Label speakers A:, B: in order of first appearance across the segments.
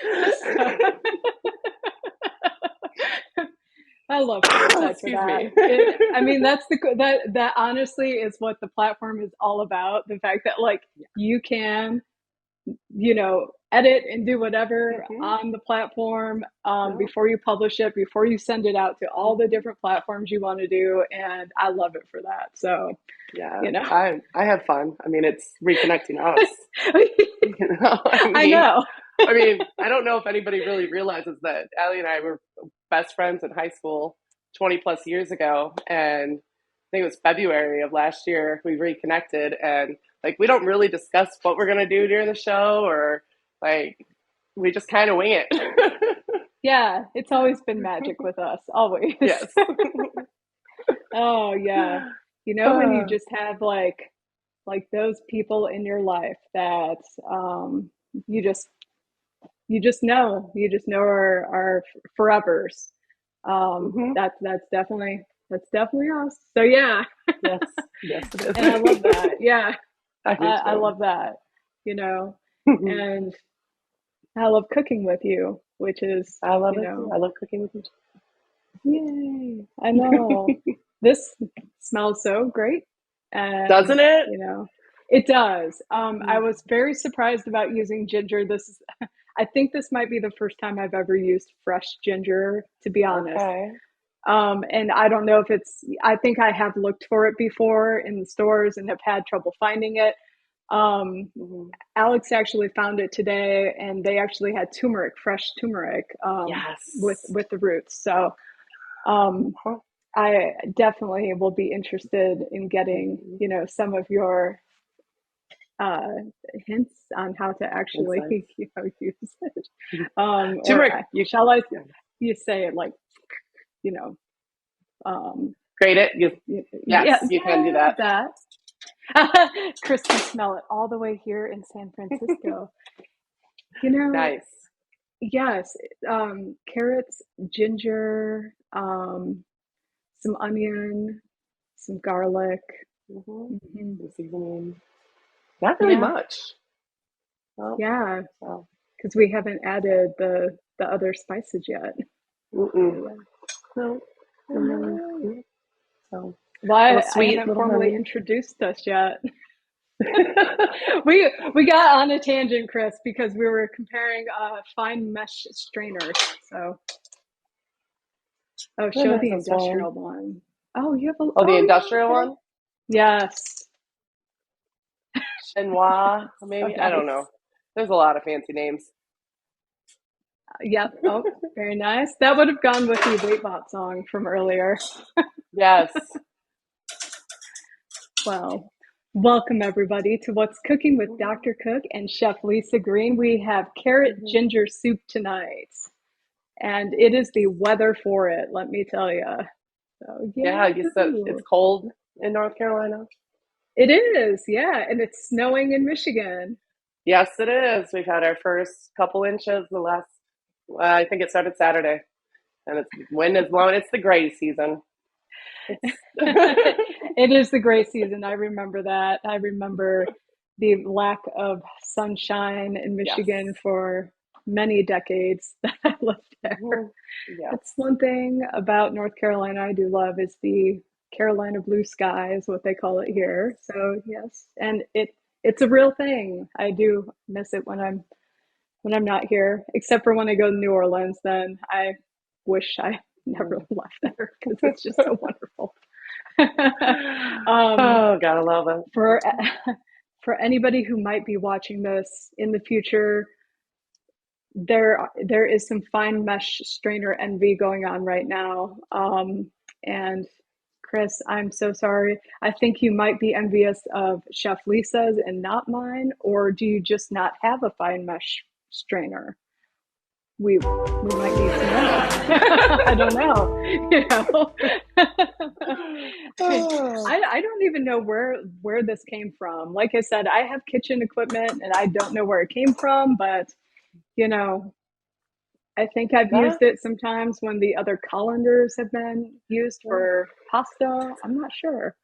A: So, I love Chris for
B: Excuse
A: that.
B: me.
A: I mean, that honestly is what the platform is all about. The fact that like you can, edit and do whatever
B: Hmm.
A: on the platform
B: No.
A: before you publish it, before you send it out to all the
B: Hmm.
A: different platforms you want to do. And I love it for that. So,
B: Yeah,
A: you know,
B: I have fun. I mean, it's reconnecting us.
A: I know.
B: I mean, I don't know if anybody really realizes that Allie and I were best friends in high school 20 plus years ago, and I think it was February of last year we reconnected, and like we don't really discuss what we're gonna do during the show, or like we just kind of wing it.
A: Yeah, it's always been magic with us, always.
B: Yes.
A: Oh, yeah. When you just have like those people in your life that um you just you just know are forevers.
B: Hmm.
A: That's definitely us. So yeah,
B: Yes, yes, it
A: and I love that.
B: is.
A: Yeah,
B: I do
A: I
B: too.
A: love that. You know, and I love cooking with you, which is,
B: I love it too. I love cooking with you.
A: yay! I know this smells so great, and
B: Doesn't it?
A: it does. I
B: Mm.
A: was very surprised about using ginger. I think this might be the first time I've ever used fresh ginger, to be honest.
B: Okay.
A: And I don't know if I think I have looked for it before in the stores and have had trouble finding it. Um,
B: Hmm.
A: Alex actually found it today, and they actually had turmeric, fresh turmeric, with
B: Yes.
A: with the roots. So um,
B: Huh.
A: I definitely will be interested in getting,
B: Mhm.
A: some of your uh, hints on how to actually,
B: Insights.
A: use it. Or
B: Turmeric. You,
A: shall I?
B: yeah.
A: You say it like, you know, um,
B: Grate it. Yes,
A: yeah,
B: you can do that.
A: that. Chris can smell it all the way here in San Francisco. You know,
B: Nice.
A: yes, carrots, ginger, some onion, some garlic.
B: Hmm.
A: Hmm.
B: Some seasoning. Not really
A: Yeah,
B: much. Well,
A: yeah,
B: so.
A: because we haven't added the other spices yet. So
B: Mm-mm.
A: yeah.
B: No.
A: All right.
B: Mm. So,
A: Well,
B: little
A: I
B: sweet,
A: haven't
B: little
A: formally
B: honey.
A: introduced us yet. We got on a tangent, Chris, because we were comparing fine mesh strainers. So, oh,
B: Who
A: show
B: knows
A: the
B: this one?
A: industrial one. Oh, you have a.
B: Oh, the
A: Oh,
B: industrial
A: yeah. Okay.
B: one?
A: Yes.
B: Chinois,
A: So
B: maybe? I don't know.
A: nice.
B: There's a lot of fancy names.
A: Yep. Oh, very nice. That would have gone with the Waitbot song from earlier.
B: Yes.
A: Well, welcome everybody to What's Cooking with
B: Hmm.
A: Dr. Cook and Chef Lisa Green. We have carrot
B: Hmm.
A: ginger soup tonight, and it is the weather for it, let me tell you. So,
B: Yeah, you said
A: yeah,
B: it's cold in North Carolina.
A: it is. Yeah, and it's snowing in Michigan.
B: Yes, it is. We've had our first couple inches the last, I think it started Saturday, and it's wind is blowing. It's the gray season. It's
A: It is the gray season. I remember that. I remember the lack of sunshine in
B: yes.
A: Michigan for many decades that I lived there.
B: Hmm. Yes.
A: That's one thing about North Carolina I do love is the Carolina blue sky is what they call it
B: Yes.
A: here. So yes, and it's a real thing. I do miss it when I'm not here, except for when I go to New Orleans. Then I wish I never
B: Mm.
A: left there because it's just so wonderful. um,
B: Oh, gotta love it.
A: for for anybody who might be watching this in the future, there is some fine mesh strainer envy going on right now. And Chris, I'm so sorry. I think you might be envious of Chef Lisa's and not mine, or do you just not have a fine mesh strainer? We might need to know. I don't know. You know,
B: Oh,
A: I don't even know where this came from. Like I said, I have kitchen equipment, and I don't know where it came from, but you know, I think I've
B: yeah.
A: used it sometimes when the other colanders have been used
B: Yeah.
A: for pasta. I'm not sure.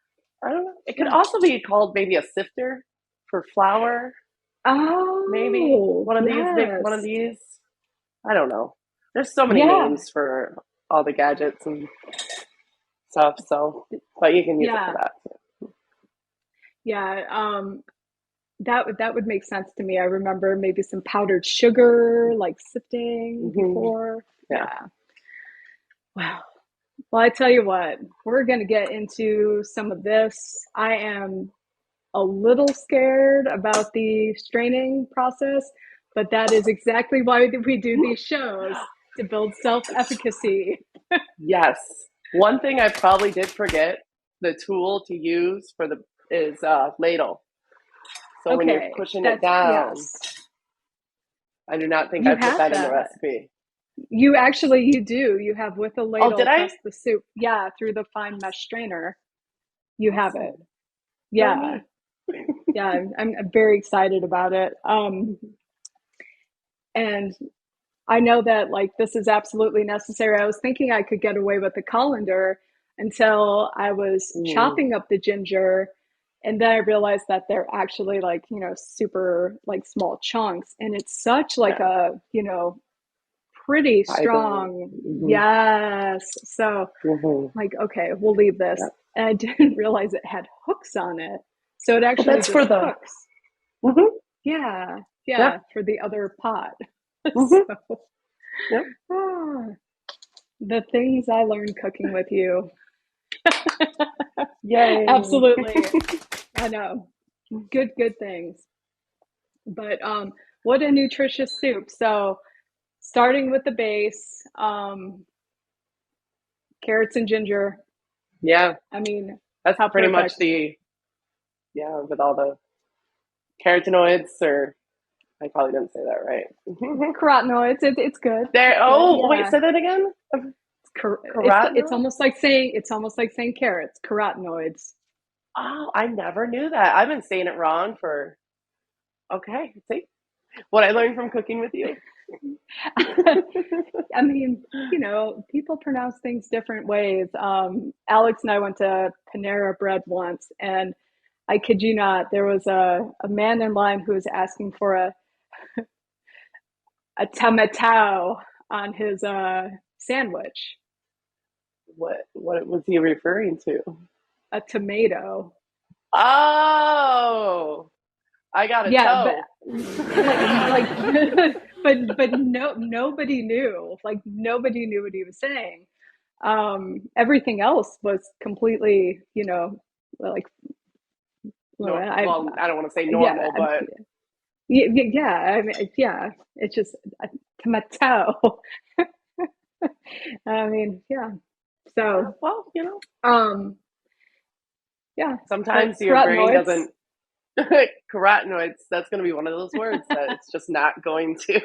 B: I don't know. It could
A: Yeah.
B: also be called maybe a sifter for flour. Maybe
A: Oh,
B: one of these big, one of
A: yes.
B: these. I don't know. There's so many
A: Yeah,
B: names for all the gadgets and stuff. So, but you can use it for
A: yeah,
B: that.
A: yeah. That would make sense to me. I remember maybe some powdered sugar, like sifting
B: Hmm.
A: before.
B: Yeah.
A: Yeah. Wow. Well, I tell you what, we're going to get into some of this. I am a little scared about the straining process, but that is exactly why we do these shows to build self-efficacy.
B: Yes. One thing I probably did forget the tool to use for the is ladle. So when you're
A: Okay,
B: pushing it
A: that's
B: down,
A: yes.
B: I do not think
A: You
B: I put
A: have
B: that in the
A: that.
B: recipe.
A: You do. You have with a
B: Oh,
A: ladle
B: did I?
A: press the soup. Yeah, through the fine mesh strainer. You have it.
B: Awesome. Go
A: Yeah.
B: me.
A: Yeah, I'm very excited about it. And I know that like this is absolutely necessary. I was thinking I could get away with the colander until I was
B: Mm,
A: chopping up the ginger, and then I realized that they're actually like, super like small chunks, and it's such like
B: yeah.
A: a, pretty
B: Fiber.
A: strong.
B: Hmm.
A: Yes. So
B: Hmm.
A: like, okay, we'll leave this.
B: Yeah.
A: And I didn't realize it had hooks on it. So it
B: Well,
A: actually
B: that's for
A: just
B: the.
A: cooks.
B: Hmm.
A: Yeah. Yeah.
B: Yep.
A: For the other pot.
B: Hmm.
A: So
B: Yep.
A: ah, the things I learned cooking with you.
B: Yay.
A: Absolutely. I know. Good things. But what a nutritious soup. So starting with the base, carrots and ginger.
B: Yeah,
A: I mean,
B: that's
A: how
B: pretty much
A: perfect.
B: the yeah with all the carotenoids or I probably didn't say that right.
A: Carotenoids, it's good.
B: There.
A: It's good.
B: Oh, wait,
A: Yeah.
B: say that again.
A: It's
B: Carotenoid.
A: almost like saying carrots, carotenoids.
B: Oh, I never knew that. I've been saying it wrong for okay. See what I learned from cooking with you.
A: I mean, people pronounce things different ways. Alex and I went to Panera Bread once, and I kid you not, there was a man in line who was asking for a tomato on his sandwich.
B: What was he referring to?
A: A tomato.
B: Oh, I got a
A: Yeah, but
B: toe.
A: like but no, nobody knew. Like nobody knew what he was saying. Everything else was completely, like well,
B: Nor well, I don't want to say
A: yeah,
B: normal, but
A: yeah. I mean, yeah. It's just a tomato. I mean, yeah.
B: yeah,
A: So,
B: well,
A: um, yeah. But
B: sometimes your brain
A: carotenoids,
B: doesn't carotenoids. That's going to be one of those words that it's just not going to.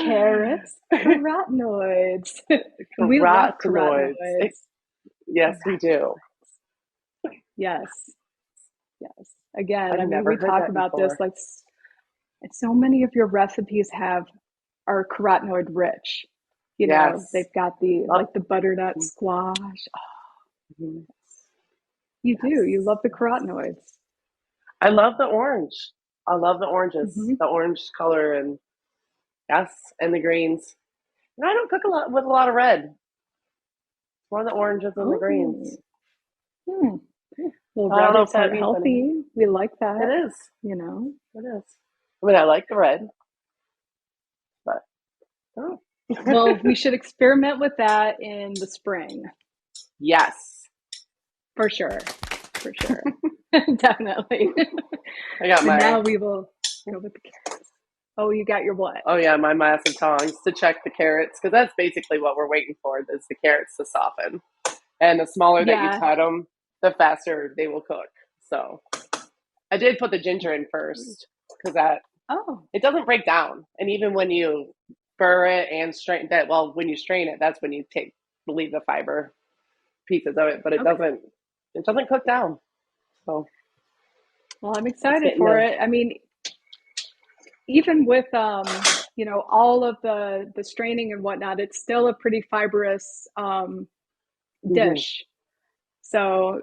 A: carrots, carotenoids. We love
B: Carotenoids.
A: carotenoids.
B: Yes, we do.
A: Yes, yes. Again,
B: I've
A: I mean,
B: never
A: we
B: heard
A: talk
B: that
A: about this
B: before.
A: like so many of your recipes are carotenoid rich.
B: Yes.
A: They've got the
B: Oh,
A: like the butternut squash. Oh,
B: mhm.
A: you do. You
B: Yes.
A: love the
B: Yes.
A: carotenoids.
B: I love the orange. I love the oranges,
A: Hmm.
B: the orange color, and yes, and the greens. I don't cook a lot with a lot of red. It's more the oranges and the
A: Oh,
B: greens.
A: hmm. Well,
B: I don't
A: red
B: know
A: is
B: if that
A: heart
B: means anything.
A: healthy. We like
B: It
A: that,
B: is.
A: you know.
B: It is. I mean, I like the red, but oh.
A: Well, we should experiment with that in the spring
B: Yes.
A: for sure. For sure. Definitely.
B: I got
A: But
B: my
A: now we will go with the carrots. Oh, you got your what?
B: oh yeah, my massive tongs to check the carrots because that's basically what we're waiting for is the carrots to soften. And the smaller that you
A: Yeah.
B: cut them, the faster they will cook. So I did put the ginger in first because that
A: Oh,
B: it doesn't break down. And even when you burr it and strain that, well, when you strain it, that's when you leave the fiber pieces of it, but
A: okay.
B: it doesn't cook down. So
A: Well, I'm
B: it's
A: excited
B: getting
A: for
B: there.
A: it. I mean, even with all of the straining and whatnot, it's still a pretty fibrous
B: Mm-hmm.
A: dish. So,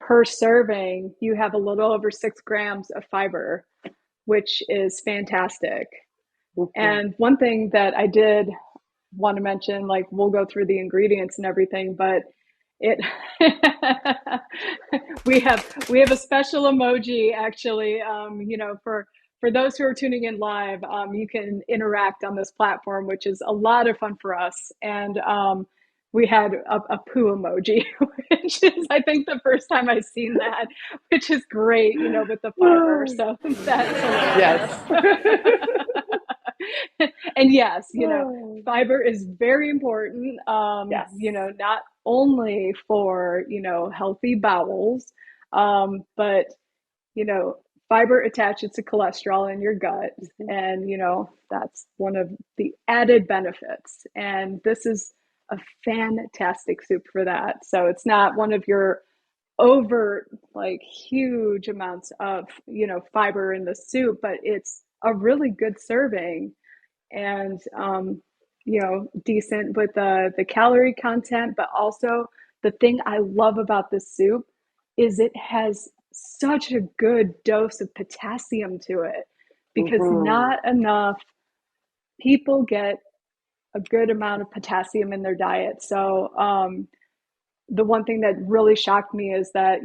A: per serving, you have a little over 6 grams of fiber, which is fantastic.
B: Mhm.
A: And one thing that I did want to mention, like we'll go through the ingredients and everything, but it we have a special emoji actually. For those who are tuning in live, you can interact on this platform, which is a lot of fun for us. And we had a poo emoji, which is I think the first time I've seen that, which is great, with the fiber. So that's hilarious.
B: Yes.
A: And yes, fiber is very important,
B: Yes.
A: not only for, healthy bowels, but, you know, fiber attaches to cholesterol in your gut.
B: Mhm.
A: And, that's one of the added benefits. And this is a fantastic soup for that. So it's not one of your overt, like huge amounts of, fiber in the soup, but it's a really good serving and decent with the calorie content. But also the thing I love about this soup is it has such a good dose of potassium to it because
B: Mhm.
A: not enough people get a good amount of potassium in their diet. So the one thing that really shocked me is that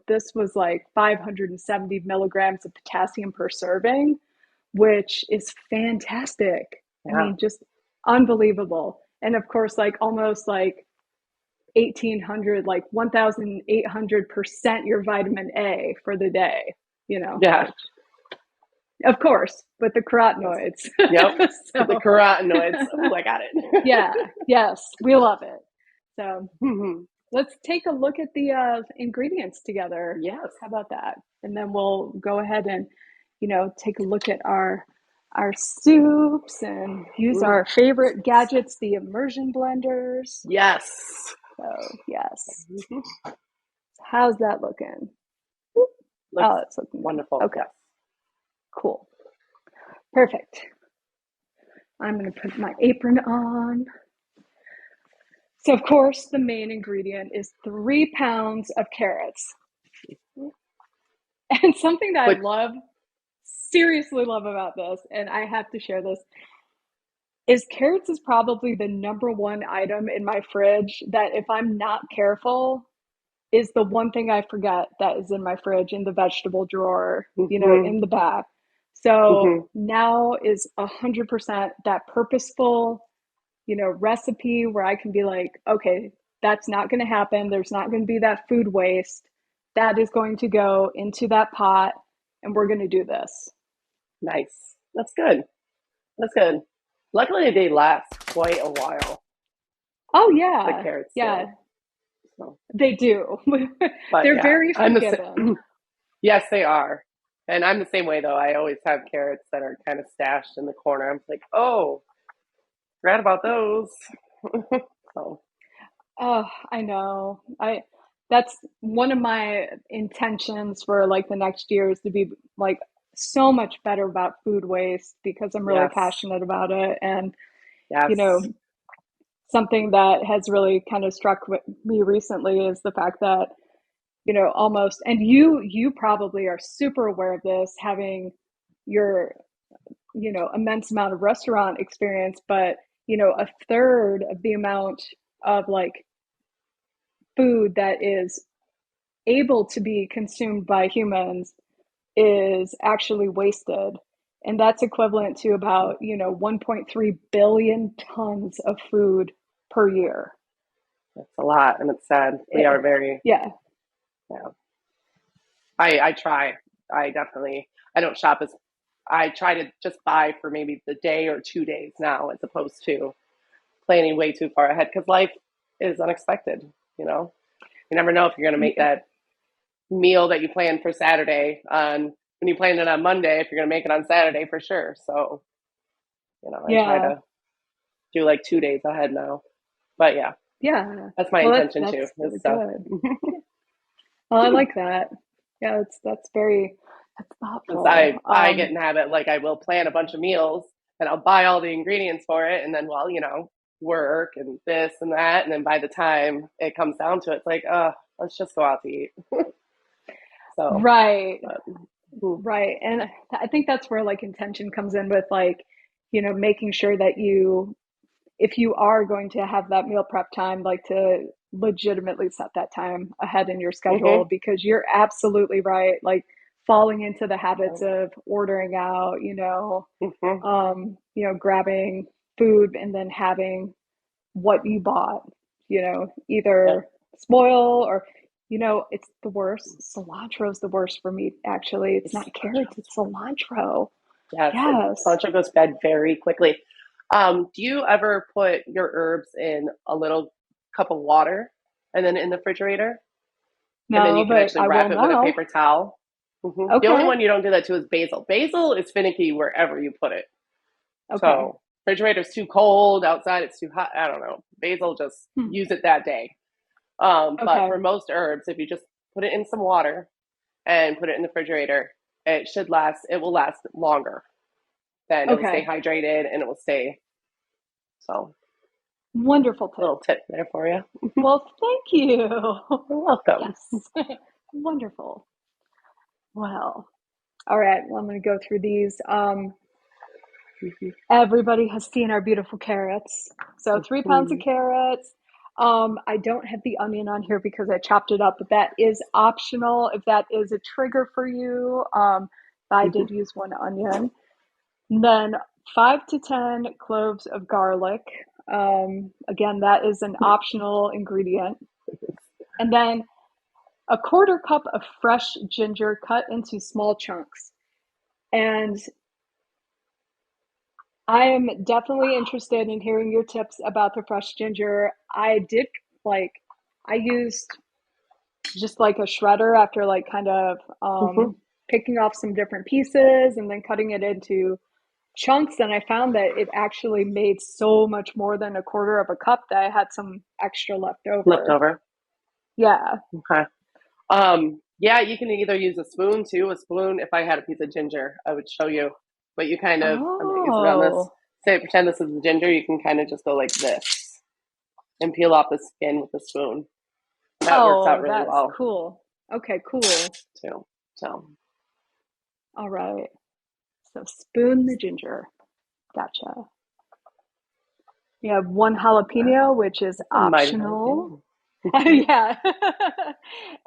A: this was like 570 milligrams of potassium per serving, which is fantastic. I
B: Yeah.
A: mean, just unbelievable. And of course, like almost like 1800, like 1800% your vitamin A for the day,
B: Yeah.
A: which of course with the
B: Yes.
A: carotenoids.
B: Yep. The
A: So
B: carotenoids. Oh, I got it.
A: yeah, yes, we love it. So
B: Mhm.
A: let's take a look at the ingredients together.
B: Yes.
A: How about that? And then we'll go ahead and, take a look at our soups and use
B: Mm.
A: our favorite gadgets, the immersion blenders.
B: Yes.
A: So yes,
B: Mhm.
A: how's that looking?
B: Looks
A: Oh, it's looking good.
B: wonderful.
A: Okay,
B: Yes.
A: cool, perfect. I'm gonna put my apron on. So of course, the main ingredient is 3 pounds of carrots. And something that I
B: But
A: love, seriously love about this, and I have to share this, is carrots is probably the number one item in my fridge that if I'm not careful, is the one thing I forget that is in my fridge in the vegetable drawer,
B: mhm.
A: in the back. So
B: Mhm.
A: now is 100% that purposeful, recipe where I can be like, okay, that's not going to happen. There's not going to be that food waste. That is going to go into that pot, and we're going to do this.
B: Nice. That's good. That's good. Luckily, they last quite a while.
A: Oh
B: The
A: yeah,
B: carrots
A: yeah,
B: do. So,
A: they do.
B: but
A: They're
B: yeah,
A: very
B: I'm the
A: forgiving.
B: yes, they are. And I'm the same way though. I always have carrots that are kind of stashed in the corner. I'm like, oh, forgot about those. So
A: Oh, I know. I That's one of my intentions for like the next year is to be like so much better about food waste because I'm really
B: yes,
A: passionate about it. And you know,
B: yes,
A: something that has really kind of struck with me recently is the fact that almost, and you probably are super aware of this having your immense amount of restaurant experience, but a third of the amount of like food that is able to be consumed by humans is actually wasted. And that's equivalent to about 1.3 billion tons of food per year.
B: that's a lot, and it's sad. We
A: it,
B: are very
A: yeah.
B: yeah. I try. I definitely. I don't shop as. I try to just buy for maybe the day or 2 days now, as opposed to planning way too far ahead because life is unexpected. You know, you never know if you're going to make
A: Yeah,
B: that meal that you planned for Saturday on when you planned it on Monday if you're going to make it on Saturday for sure. So, I try
A: yeah,
B: to do like 2 days ahead now. But yeah,
A: yeah.
B: that's my
A: Well, that's
B: intention too.
A: that's
B: This
A: really
B: stuff.
A: good. Well, I like that. Yeah, that's
B: Because
A: thoughtful.
B: I get in the habit like I will plan a bunch of meals and I'll buy all the ingredients for it and then work and this and that and then by the time it comes down to it, it's like let's just go out to eat. So,
A: Right,
B: but,
A: right. And I think that's where like intention comes in with like making sure that if you are going to have that meal prep time, like to legitimately set that time ahead in your schedule,
B: Mm-hmm.
A: because you're absolutely right. Like falling into the habits of ordering out,
B: Mm-hmm.
A: grabbing food and then having what you bought,
B: Yep.
A: either spoil or, it's the worst. Cilantro is the worst for me, actually. It's not carrots, it's cilantro.
B: Yes,
A: Yes.
B: cilantro goes bad very quickly. Do you ever put your herbs in a little cup of water and then in the refrigerator? And then
A: No,
B: you can
A: but
B: actually
A: I will
B: wrap it with a
A: now.
B: paper towel. The only
A: Okay.
B: one you don't do that to is basil. Basil is finicky wherever you put it.
A: Okay.
B: So refrigerator's too cold, outside it's too hot. I don't know. Basil, just
A: Hmm.
B: use it that day. But
A: Okay.
B: for most herbs, if you just put it in some water and put it in the refrigerator, it should last. It will last longer. Then it will stay
A: Okay.
B: hydrated and it will stay. So,
A: Wonderful tip.
B: little tip there for you.
A: Well, thank you.
B: You're welcome.
A: Yes. Wonderful. Well, all right. Well, I'm going to go through these. Everybody has seen our beautiful carrots. So 3 pounds of carrots. I don't have the onion on here because I chopped it up, but that is optional if that is a trigger for you. I did use one onion. And then 5 to 10 cloves of garlic. Again, that is an optional ingredient. And then a quarter cup of fresh ginger cut into small chunks. And I am definitely interested in hearing your tips about the fresh ginger. Like, I used just like a shredder after like kind of
B: Mm-hmm.
A: picking off some different pieces and then cutting it into chunks. And I found that it actually made so much more than a quarter of a cup that I had some extra left over.
B: Leftover.
A: Yeah.
B: Okay. Yeah, you can either use a spoon too. A spoon, if I had a piece of ginger, I would show you. But you kind of, I'm going to use it on this.
A: Oh.
B: Say, pretend this is the ginger. You can kind of just go like this and peel off the skin with a spoon. That works out
A: Oh,
B: really
A: that's
B: well
A: cool. Okay, cool.
B: too. So,
A: All right. So spoon the ginger. Gotcha. You have one jalapeno, which is
B: a mighty
A: optional.
B: jalapeno.
A: Yeah.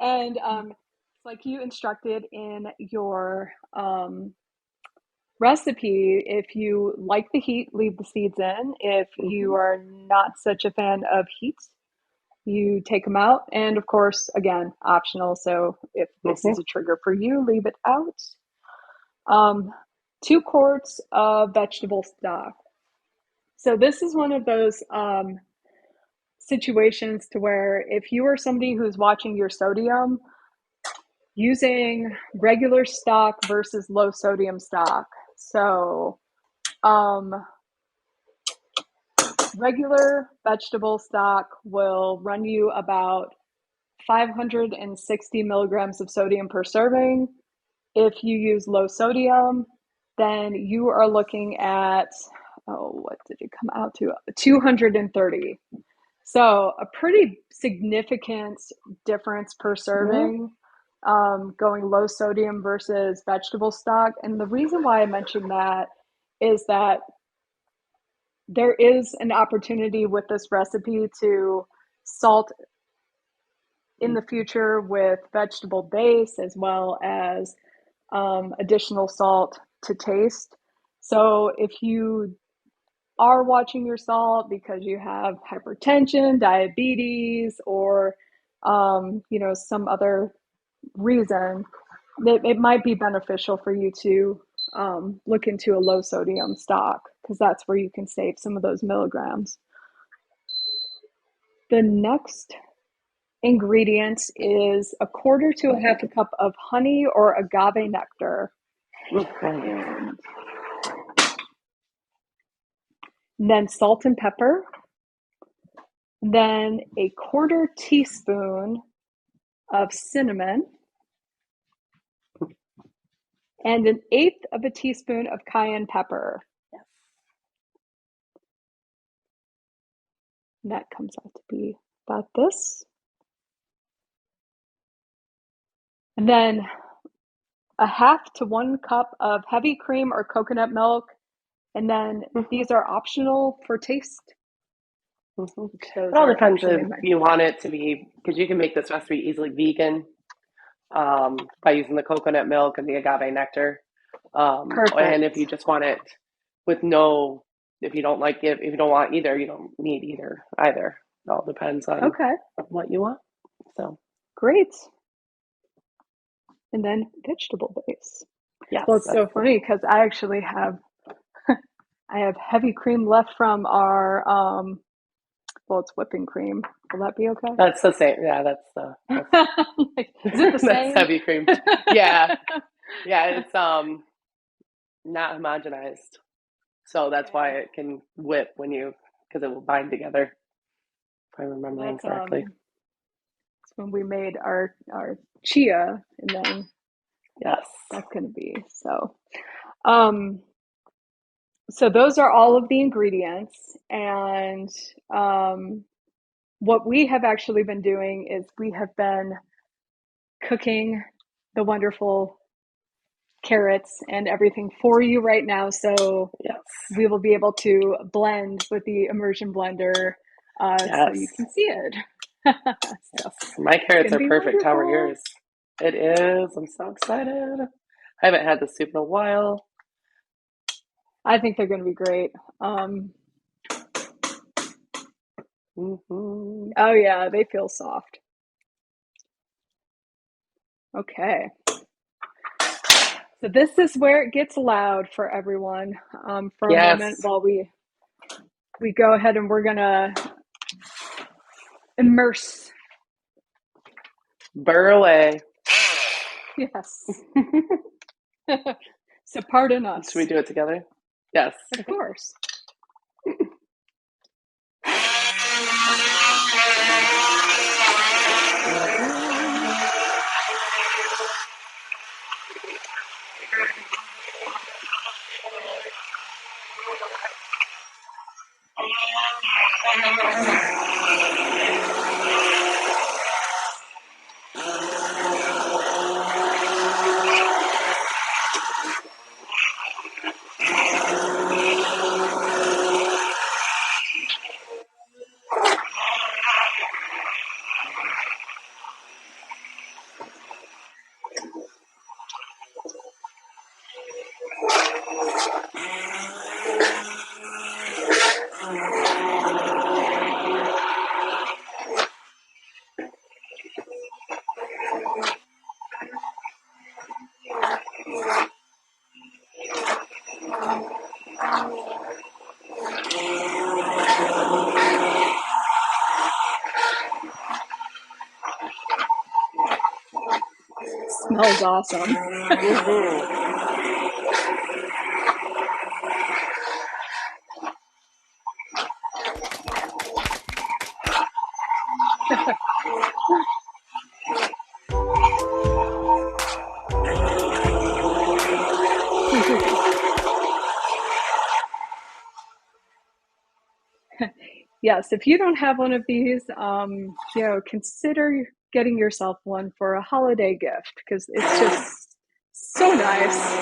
A: And it's like you instructed in your recipe. If you like the heat, leave the seeds in. If you
B: Mm-hmm.
A: are not such a fan of heat, you take them out. And of course, again, optional. So if this
B: Mm-hmm.
A: is a trigger for you, leave it out. Um, 2 quarts of vegetable stock. So this is one of those situations to where if you are somebody who's watching your sodium, using regular stock versus low sodium stock. So regular vegetable stock will run you about 560 milligrams of sodium per serving. If you use low sodium, then you are looking at, what did it come out to? 230. So a pretty significant difference per
B: Yeah.
A: serving, going low sodium versus vegetable stock. And the reason why I mentioned that is that there is an opportunity with this recipe to salt in the future with vegetable base as well as additional salt to taste. So if you are watching your salt because you have hypertension, diabetes, or some other reason, it might be beneficial for you to look into a low sodium stock because that's where you can save some of those milligrams. The next ingredient is a quarter to a half a cup of honey or agave nectar,
B: Okay.
A: and then salt and pepper, then a quarter teaspoon of cinnamon, and an eighth of a teaspoon of cayenne pepper. And that comes out to be about this. And then a half to 1 cup of heavy cream or coconut milk. And then
B: Mhm.
A: these are optional for taste.
B: Mhm. It
A: Those
B: all
A: are
B: depends
A: actually
B: if
A: my
B: you want it to be, because you can make this recipe easily vegan by using the coconut milk and the agave nectar. And if
A: perfect.
B: you just want it with no, if you don't like it, if you don't want either, you don't need either. It all depends on
A: Okay,
B: what you want. So,
A: great. And then vegetable base.
B: yes,
A: Well, it's
B: that's
A: so funny because I have heavy cream left from our well, it's whipping cream. Will that be okay?
B: that's the same. Yeah,
A: Like, is it the
B: that's
A: same?
B: heavy cream. Yeah, yeah, it's not homogenized. So that's why
A: Okay.
B: it can whip when because it will bind together, if I'm
A: Well,
B: remembering
A: that's
B: correctly.
A: when we made our chia, and then
B: Yes.
A: that's going to be so. Um, so those are all of the ingredients, and um, what we have actually been doing is we have been cooking the wonderful carrots and everything for you right now. So
B: Yes.
A: we will be able to blend with the immersion blender so
B: Yes.
A: you can see it. So
B: Yes. My
A: it's
B: carrots
A: going to
B: are
A: be
B: perfect. How are
A: wonderful.
B: yours? It is. I'm so excited. I haven't had the soup in a while.
A: I think they're going to be great. Um,
B: Hmm.
A: oh, yeah, they feel soft. Okay. So this is where it gets loud for everyone for a moment
B: Yes.
A: while we go ahead and we're going to immerse.
B: Burr away.
A: Yes. So pardon
B: Should we
A: us.
B: do it together? Yes.
A: Of course. Smells awesome.
B: Hmm.
A: Yes, if you don't have one of these, consider getting yourself one for a holiday gift because it's just so nice.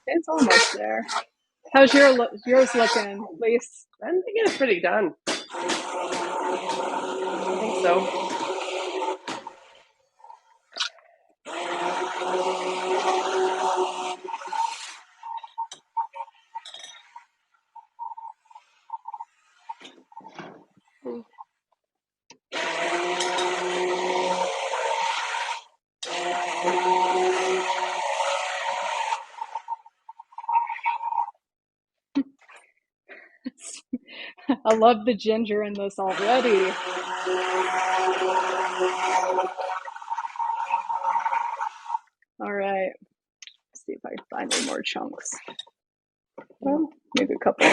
A: It's almost there. How's yours looking, Lise?
B: I think it's pretty done. I think so.
A: I love the ginger in this already. All right. Let's see if I can find any more chunks. Well, maybe a couple.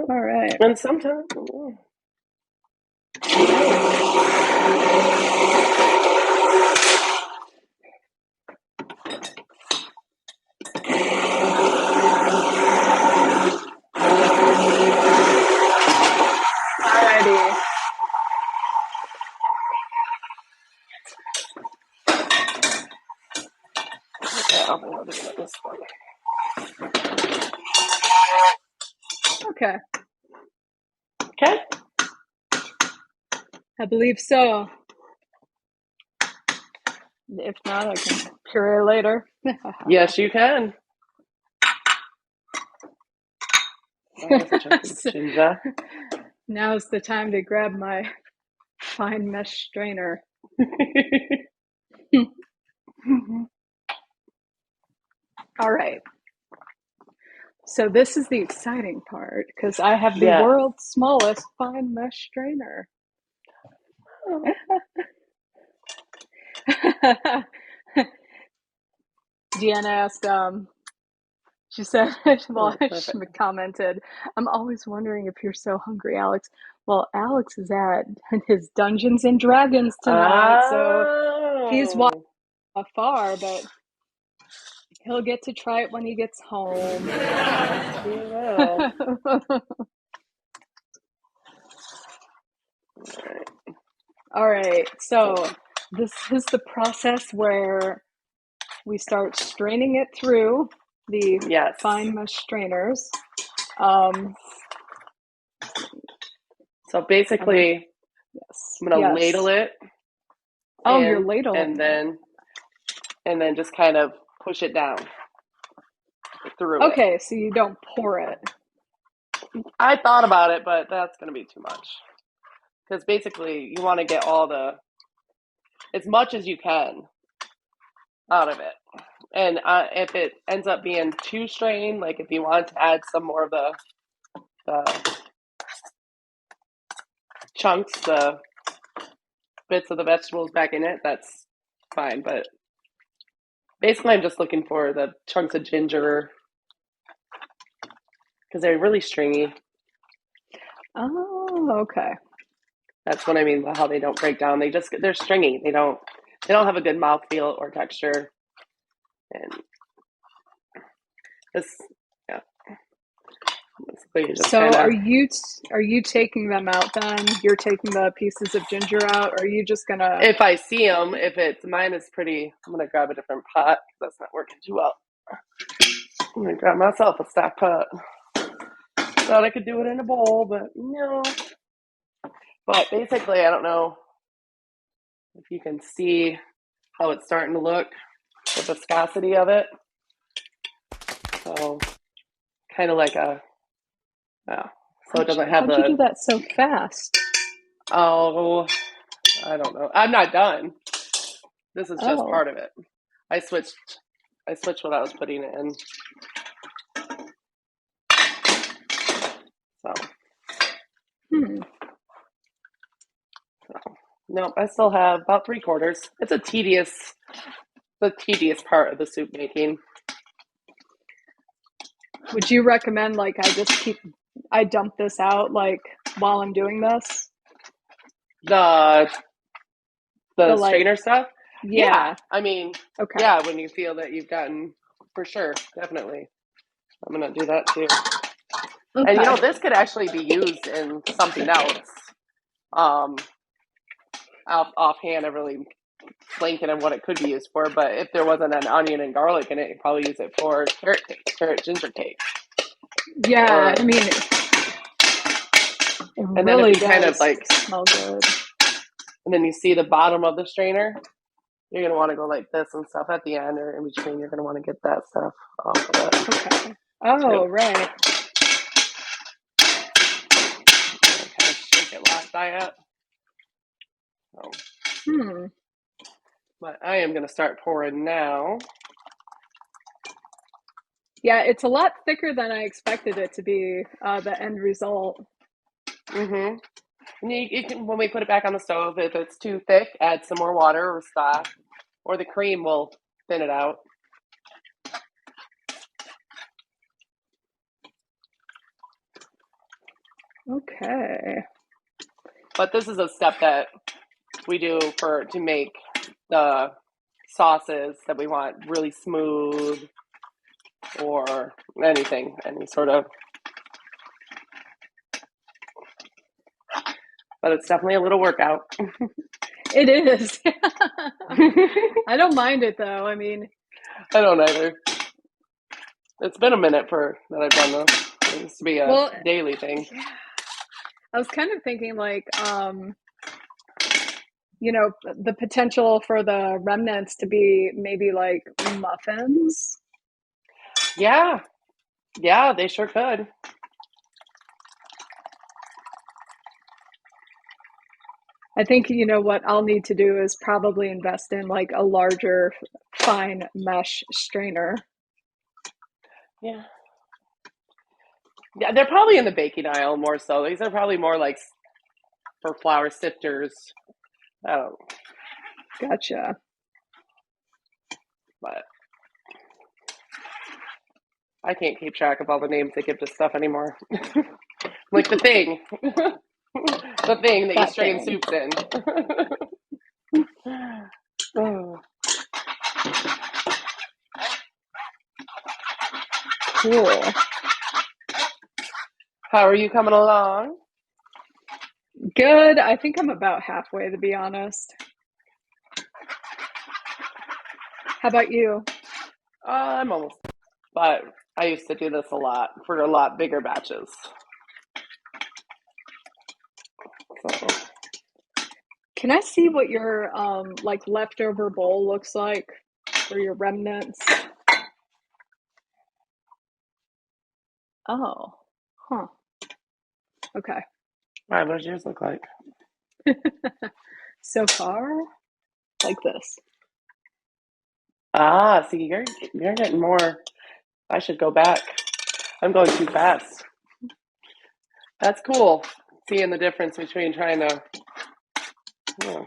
A: All right.
B: And sometimes.
A: Alrighty. Okay.
B: Okay.
A: I believe so. If not, I can puree later.
B: Yes, you can. Ginger.
A: Now's the time to grab my fine mesh strainer. All right. So this is the exciting part because I have the world's smallest fine mesh strainer. Deanna asked, she said, well, she commented, I'm always wondering if you're so hungry, Alex. Well, Alex is at his Dungeons and Dragons tonight, so he's watching afar, but he'll get to try it when he gets home. All right, so this is the process where we start straining it through the fine mesh strainers.
B: So basically, I'm going to ladle it.
A: Oh, you're ladling.
B: And then just kind of push it down through it.
A: Okay, so you don't pour it.
B: I thought about it, but that's going to be too much. Because basically, you want to get as much as you can out of it. And if it ends up being too strained, like if you want to add some more of the chunks, the bits of the vegetables back in it, that's fine. But basically, I'm just looking for the chunks of ginger because they're really stringy.
A: Oh, okay.
B: That's what I mean by how they don't break down. They're stringy. They don't have a good mouthfeel or texture. And this, yeah.
A: So are you taking them out then? You're taking the pieces of ginger out, or are you just gonna?
B: If I see them, mine is pretty, I'm gonna grab a different pot because that's not working too well. I'm gonna grab myself a stock pot. Thought I could do it in a bowl, but no. But basically, I don't know if you can see how it's starting to look, the viscosity of it. So, kind of like so it doesn't have
A: How'd you do that so fast?
B: Oh, I don't know. I'm not done. This is just part of it. I switched what I was putting in. So. Nope, I still have about 3/4. It's the tedious part of the soup making.
A: Would you recommend like I dump this out like while I'm doing this?
B: The strainer stuff?
A: Yeah.
B: I mean,
A: okay.
B: Yeah, when you feel that you've gotten, for sure, definitely. I'm going to do that too. Okay. And this could actually be used in something else. Offhand, I really blanking on what it could be used for, but if there wasn't an onion and garlic in it, you'd probably use it for carrot ginger cake.
A: Yeah, I mean,
B: and
A: really
B: then if you kind of like
A: smell good.
B: And then you see the bottom of the strainer, you're going to want to go like this and stuff at the end or in between. You're going to want to get that stuff off of it.
A: Okay. Oh, right.
B: diet. So,
A: Hmm.
B: but I am going to start pouring now.
A: Yeah, it's a lot thicker than I expected it to be, the end result.
B: Mm-hmm. And you can, when we put it back on the stove, if it's too thick, add some more water or stock, or the cream will thin it out.
A: Okay.
B: But this is a step that we do to make the sauces that we want really smooth or anything, any sort of. But it's definitely a little workout.
A: It is.
B: I
A: I don't mind it though. I mean,
B: don't either. It's been a minute that I've done this. It used to be a
A: well,
B: daily thing.
A: yeah. I was kind of thinking like, the potential for the remnants to be maybe like muffins.
B: Yeah, yeah, they sure could.
A: I think, what I'll need to do is probably invest in like a larger fine mesh strainer.
B: Yeah. Yeah, they're probably in the baking aisle more so. These are probably more like for flour sifters. Oh,
A: Gotcha.
B: but I can't keep track of all the names they give to stuff anymore. Like the thing. The thing that you
A: That
B: strain
A: thing.
B: soups in. Oh,
A: Cool.
B: how are you coming along?
A: Good. I think I'm about halfway, to be honest. How about you?
B: I'm almost, but I used to do this a lot for a lot bigger batches. So,
A: Can I see what your like leftover bowl looks like for your remnants? Oh, huh. Okay.
B: all right, what does yours look like?
A: So far, like this.
B: Ah, see, you're getting more. I should go back. I'm going too fast. That's cool. Seeing the difference between trying to. Oh.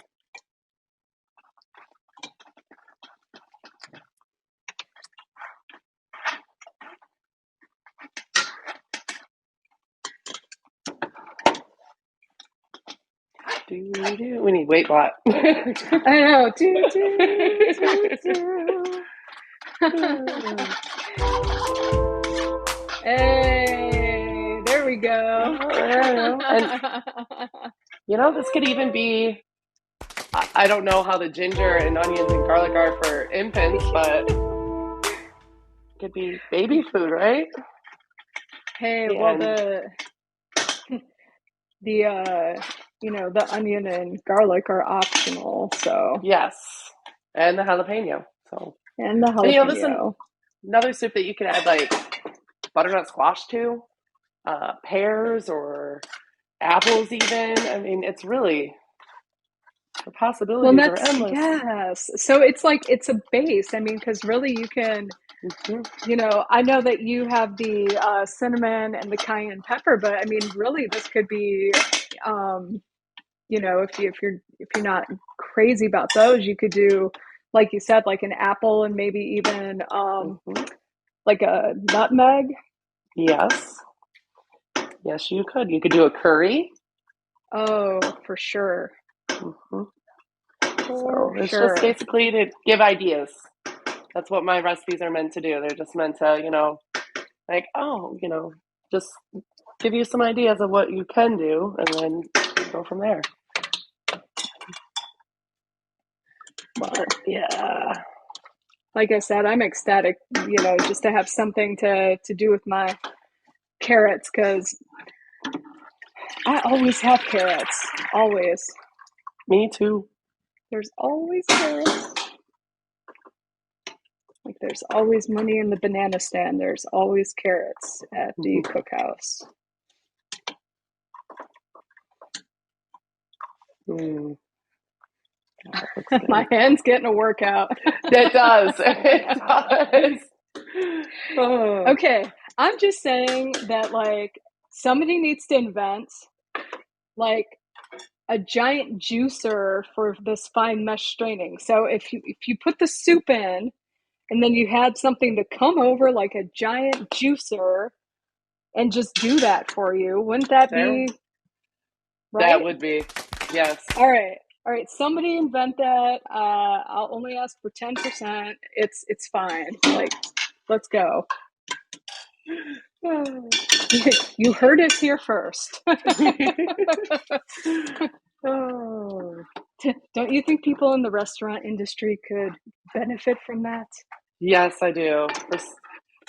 B: We need weight bot.
A: I know. Do, do, do, do. Hey, there we go.
B: And this could even be. I don't know how the ginger and onions and garlic are for infants, but it could be baby food, right?
A: Hey, well,
B: And
A: the onion and garlic are optional, so,
B: yes, and the jalapeno. So,
A: and the
B: and this is
A: jalapeno.
B: another soup that you could add like butternut squash to, pears or apples even. I mean, it's really, the
A: Well,
B: possibilities are
A: that's,
B: endless.
A: yes. So it's like, it's a base. I mean, because really you can, I know that you have the cinnamon and the cayenne pepper, but I mean, really this could be, if you're not crazy about those, you could do, like you said, like an apple and maybe even like a nutmeg.
B: Yes. Yes, you could. You could do a curry.
A: Oh, for sure.
B: Mm-hmm.
A: For
B: So it's just
A: sure.
B: basically to give ideas. That's what my recipes are meant to do. They're just meant to, just give you some ideas of what you can do and then go from there. But yeah.
A: Like I said, I'm ecstatic, just to have something to do with my carrots, because I always have carrots. Always.
B: Me too.
A: There's always carrots. Like there's always money in the banana stand. There's always carrots at the cookhouse.
B: Mm, that looks
A: My
B: good.
A: hand's getting a workout.
B: It does. It does. Oh,
A: Okay, I'm just saying that like somebody needs to invent like a giant juicer for this fine mesh straining. So if you put the soup in and then you had something to come over like a giant juicer and just do that for you, wouldn't that
B: there.
A: be
B: That
A: right?
B: would be. Yes.
A: All right. All right, somebody invent that. I'll only ask for 10%. It's fine. Like, let's go. You heard it here first.
B: Oh.
A: Don't you think people in the restaurant industry could benefit from that?
B: Yes, I do.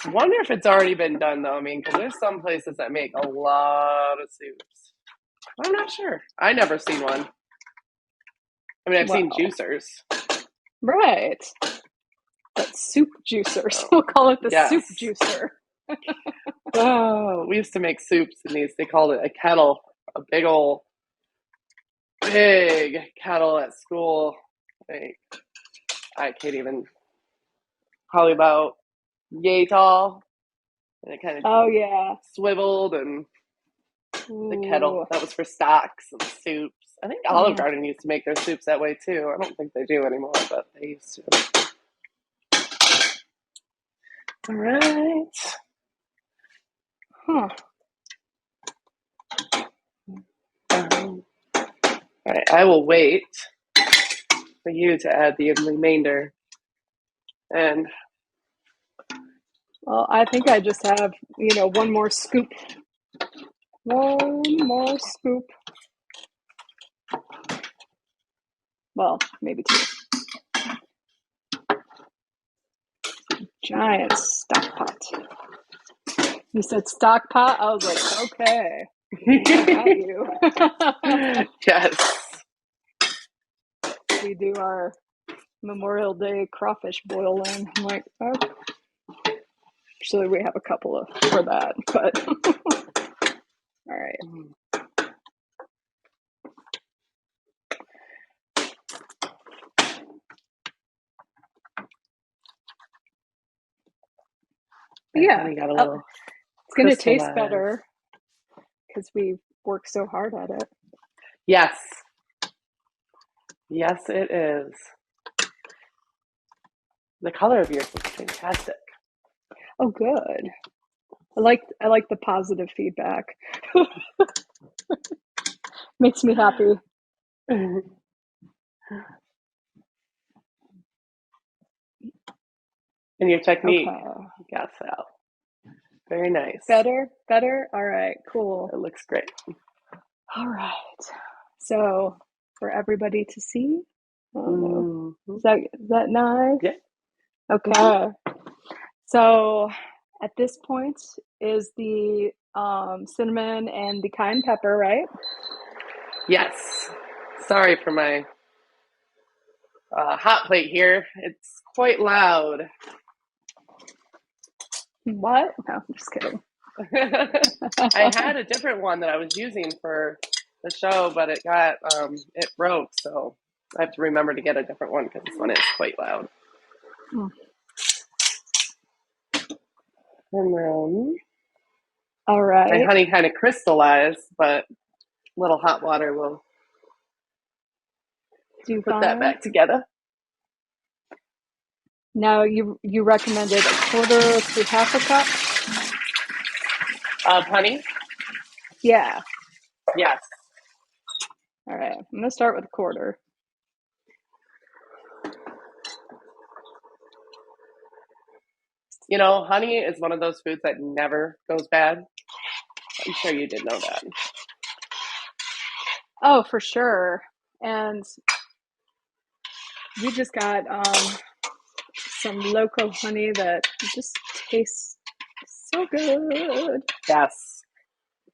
B: I wonder if it's already been done though. I mean, because there's some places that make a lot of soups. I'm not sure. I never seen one. I mean, I've seen
A: Well,
B: juicers.
A: right. But soup juicers.
B: So,
A: We'll call it the soup
B: yes.
A: juicer.
B: Oh, we used to make soups in these. They called it a kettle, a big kettle at school. Like, I can't even, probably about yay tall. And it kind of
A: Oh yeah.
B: swiveled, and the kettle
A: Ooh.
B: that was for stocks and soups. I think Olive
A: Mm.
B: Garden used to make their soups that way too. I don't think they do anymore, but they used to. All right.
A: Huh.
B: All right. I will wait for you to add the remainder. And
A: Well, I think I just have, one more scoop. One more scoop. Well, maybe two. Giant stock pot. You said stock pot? I was like, okay. I got you.
B: yes.
A: We do our Memorial Day crawfish boiling. I'm like, oh, actually, we have a couple of for that, but all right. But
B: My
A: yeah,
B: honey got a little
A: it's going to taste
B: crystallized.
A: better because we worked so hard at it.
B: Yes. Yes, it is. The color of yours looks fantastic.
A: Oh, good. I like the positive feedback. Makes me happy.
B: And your technique,
A: Okay.
B: yes, Sal. Very nice.
A: Better. All right, cool.
B: It looks great.
A: All right. So for everybody to see, I don't know.
B: Mm-hmm.
A: Is that nice?
B: Yeah.
A: Okay. So at this point is the cinnamon and the cayenne pepper, right?
B: Yes. Sorry for my hot plate here. It's quite loud.
A: What? No, I'm just kidding.
B: I had a different one that I was using for the show, but it broke, so I have to remember to get a different one because this one is quite loud.
A: Mm.
B: And then
A: All
B: my
A: right.
B: honey kind of crystallized, but a little hot water will
A: Do
B: put that
A: fine.
B: back together.
A: Now you recommended a quarter to half a cup.
B: Honey?
A: Yeah.
B: Yes.
A: All right. I'm gonna start with a quarter.
B: You know, honey is one of those foods that never goes bad. I'm sure you did know that.
A: Oh, for sure. And we just got some local honey that just tastes so good.
B: Yes.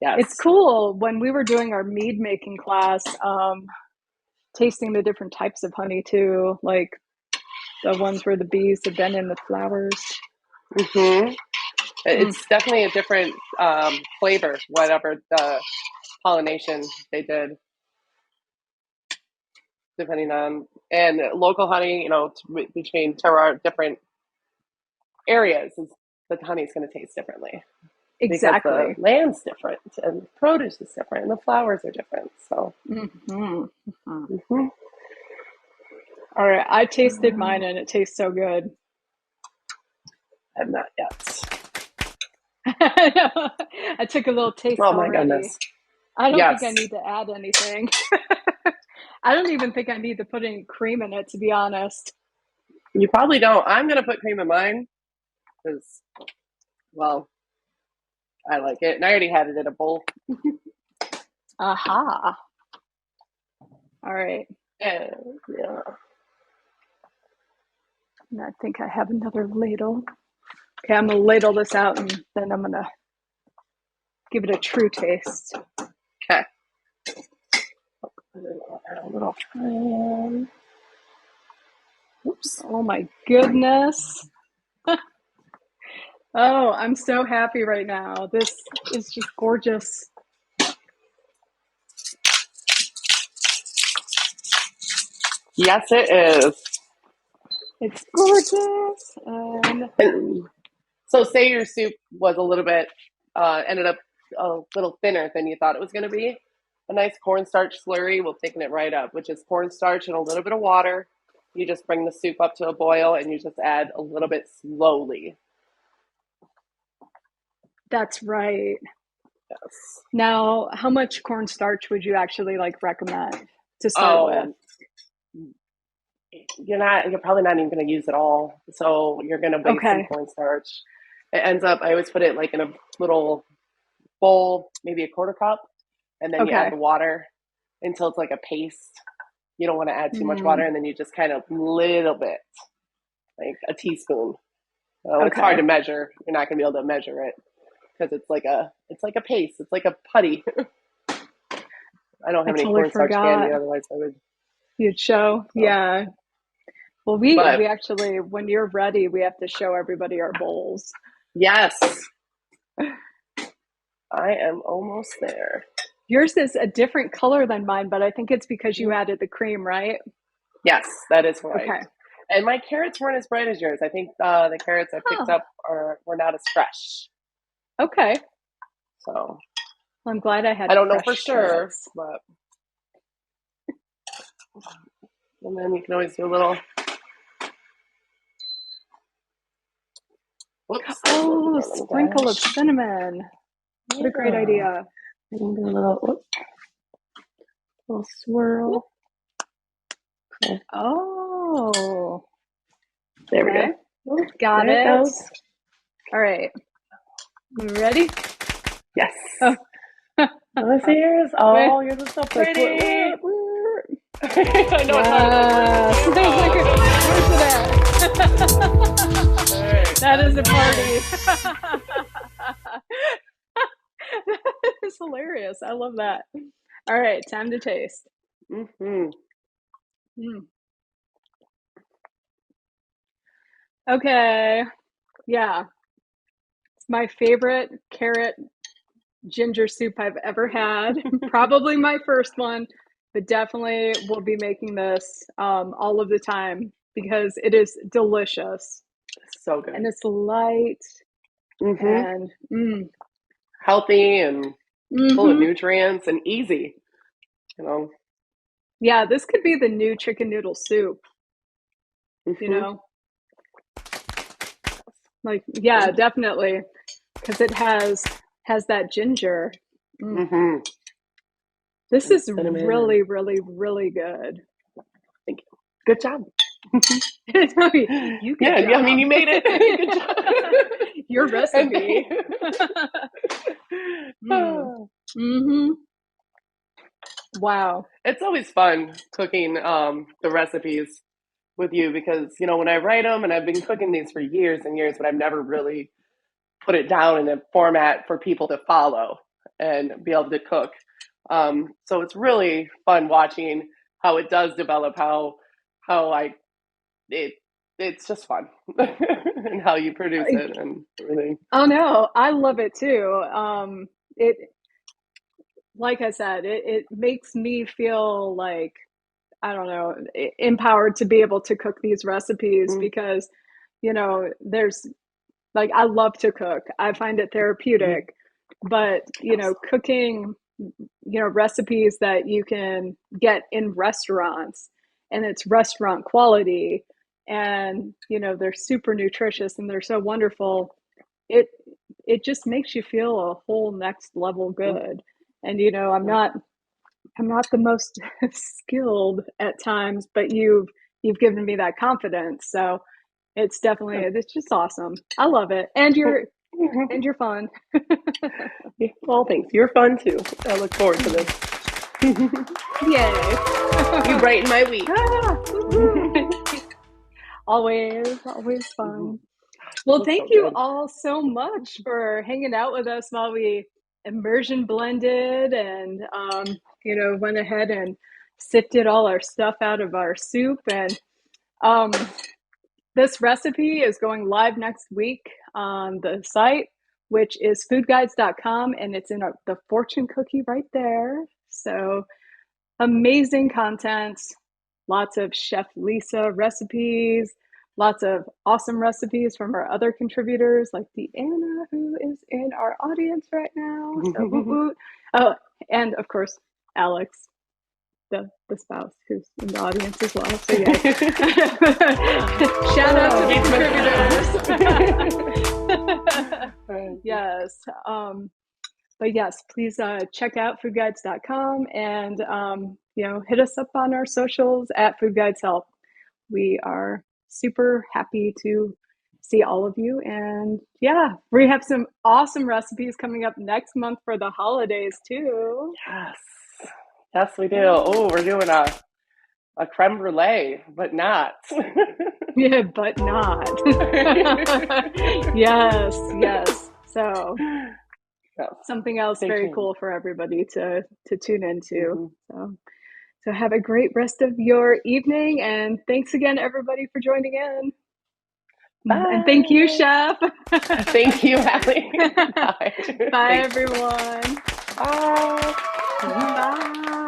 A: It's
B: Yes.
A: cool when we were doing our mead making class, tasting the different types of honey too, like the ones where the bees have been in the flowers.
B: Mm-hmm. It's definitely a different flavor, whatever the pollination they did. depending on, and local honey, between terroir, different areas, the honey's going to taste differently because the
A: Exactly.
B: land's different and the produce is different and the flowers are different. So,
A: Hmm.
B: mhm.
A: All right, I tasted mine and it tastes so good.
B: I'm not yet.
A: I took a little taste
B: Oh my
A: already.
B: goodness.
A: I don't think I
B: Yes,
A: need to add anything. I don't even think I need to put any cream in it, to be honest.
B: you probably don't. I'm going to put cream in mine because, well, I like it. And I already had it in a bowl.
A: Aha. All right.
B: And yeah.
A: And I think I have another ladle. Okay, I'm going to ladle this out and then I'm going to give it a true taste.
B: Okay. A little time. Oops.
A: Oh my goodness. Oh, I'm so happy right now. This is just gorgeous.
B: Yes, it is.
A: It's gorgeous. And
B: And so, say your soup was a little bit, ended up a little thinner than you thought it was going to be. A nice cornstarch slurry will thicken it right up, which is cornstarch and a little bit of water. You just bring the soup up to a boil and you just add a little bit slowly.
A: that's right.
B: Yes.
A: Now, how much cornstarch would you actually like recommend to start with?
B: Oh, you're probably not even going to use it all. So you're going to waste some
A: Okay.
B: cornstarch. It ends up, I always put it like in a little bowl, maybe a quarter cup, and then you add
A: Okay.
B: the water until it's like a paste. You don't want to add too much water,
A: Mm,
B: and then you just kind of little bit, like a teaspoon. It's hard
A: okay.
B: to measure. You're not going to be able to measure it because it's like a paste. It's like a putty. I don't
A: I
B: have any
A: totally
B: cornstarch handy,
A: forgot.
B: otherwise I would.
A: You'd show.
B: So,
A: Yeah. Well, we
B: but
A: actually, when you're ready, we have to show everybody our bowls.
B: yes, I am almost there.
A: Yours is a different color than mine, but I think it's because you added the cream, right?
B: Yes, that is right.
A: Okay.
B: And my carrots weren't as bright as yours. I think the carrots I picked
A: Oh,
B: up were not as fresh.
A: okay.
B: So
A: Well, I'm glad I
B: I
A: had
B: don't know for
A: fresh
B: sure,
A: carrots.
B: but and then you can always do a little. Whoops, that's not the
A: Oh,
B: one. Let me
A: sprinkle of
B: dash.
A: cinnamon. What a great
B: Yeah,
A: idea.
B: you can do a little swirl. Okay,
A: Oh,
B: there we
A: okay.
B: go. Oh,
A: Got
B: there it
A: it.
B: goes.
A: All right. You ready?
B: Yes.
A: Oh,
B: Oh, see yours.
A: wait.
B: Oh, yours is so
A: Like,
B: pretty.
A: where?
B: I know it's hard. It's like, where's the
A: Yes. I was like,
B: camera?
A: where's it at?
B: All right,
A: That is
B: time
A: a
B: to
A: party.
B: taste.
A: It's hilarious. I love that. All right, time to taste.
B: Mm-hmm.
A: Mm. Okay. Yeah. It's my favorite carrot ginger soup I've ever had. Probably my first one, but definitely will be making this all of the time because it is delicious
B: So
A: and
B: good.
A: it's light
B: Mm-hmm.
A: and
B: Healthy and full of
A: mm-hmm.
B: nutrients and easy. You know.
A: Yeah, this could be the new chicken noodle soup, you
B: Mm-hmm.
A: know? Like, yeah, definitely, because it has that ginger. Mm.
B: Mm-hmm.
A: This
B: And
A: is
B: cinnamon and
A: really, really, really good.
B: thank you. Good job.
A: No, you good
B: Yeah, yeah. I mean,
A: job.
B: you made it. Good job.
A: Your
B: And
A: recipe. Mm. Hmm. Wow.
B: it's always fun cooking the recipes with you because when I write them, and I've been cooking these for years and years, but I've never really put it down in a format for people to follow and be able to cook. So it's really fun watching how it does develop, how I it it's just fun and how you produce it and everything.
A: Oh no, I love it too. It like I said, it makes me feel like I don't know, empowered to be able to cook these recipes
B: Mm-hmm.
A: because, there's like, I love to cook. I find it therapeutic, but,
B: Yes.
A: cooking, recipes that you can get in restaurants and it's restaurant quality and, they're super nutritious and they're so wonderful. It, it just makes you feel a whole next level good. And, I'm not the most skilled at times, but you've given me that confidence. So it's just awesome. I love it. And you're fun.
B: Well, thanks. You're fun too. I look forward to this.
A: Yay.
B: You brighten my week.
A: Always
B: Mhm.
A: fun. Well,
B: That's
A: thank
B: so
A: you
B: good.
A: all so much for hanging out with us while we immersion blended and went ahead and sifted all our stuff out of our soup. And um, this recipe is going live next week on the site, which is foodguides.com, and it's in the fortune cookie right there. So amazing content, lots of Chef Lisa recipes, lots of awesome recipes from our other contributors like Deanna, who is in our audience right now. So woot woot. Oh, and of course, Alex, the spouse, who's in the audience as well. So yay. Shout out to the contributors. Yes. But yes, please check out foodguides.com and hit us up on our socials at Food Guides Help. We are super happy to see all of you. And yeah, we have some awesome recipes coming up next month for the holidays too.
B: Yes. Yes, we do. Oh, we're doing a creme brulee, but not.
A: Yeah, but not. Yes. So
B: Yes.
A: something else
B: Stay
A: very
B: tuned.
A: cool for everybody to tune into.
B: Mm-hmm.
A: So have a great rest of your evening, and thanks again, everybody, for joining in. And thank you,
B: Bye.
A: Chef.
B: Thank you, Allie. Bye.
A: Bye,
B: Thanks.
A: everyone.
B: Bye.
A: Bye.